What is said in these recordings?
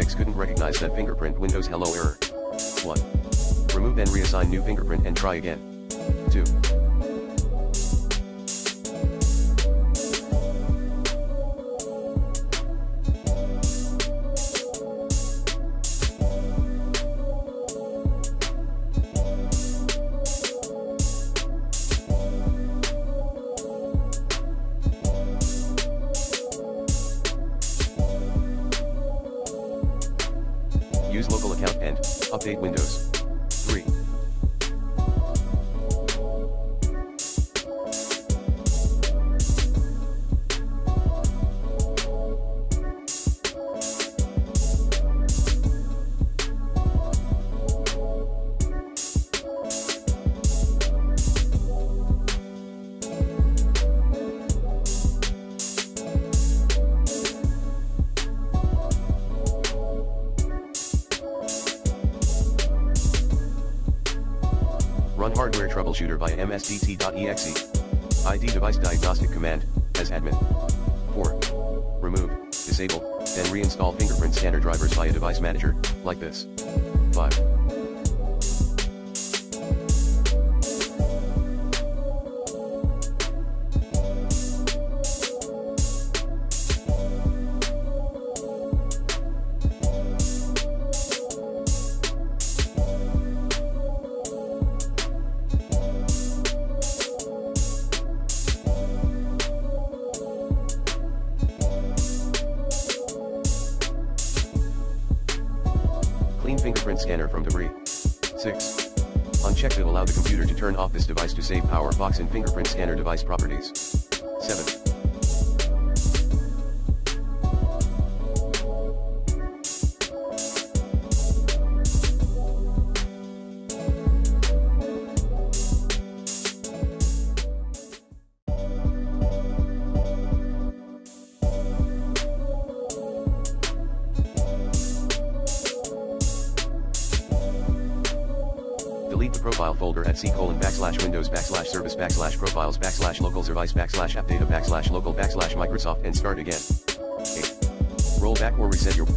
X couldn't recognize that fingerprint. Windows hello error. 1. Remove and reassign new fingerprint and try again. 2. Use local account and update Windows. 3. Run hardware troubleshooter via msdt.exe. ID device diagnostic command, as admin. 4. Remove, disable, then reinstall fingerprint scanner drivers via device manager, like this. 5. Clean fingerprint scanner from debris. 6. Uncheck to allow the computer to turn off this device to save power. Box in fingerprint scanner device properties. 7. Delete the profile folder at c:\/windows/service/profiles/locals/device/appdata/local/Microsoft and start again. 8. Roll back or reset your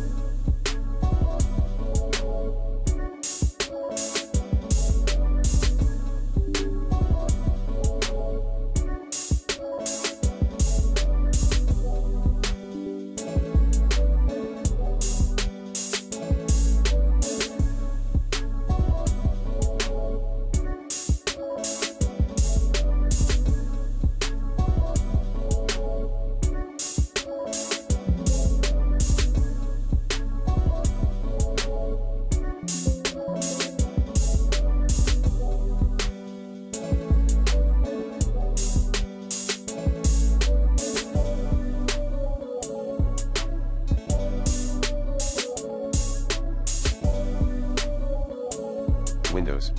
Windows.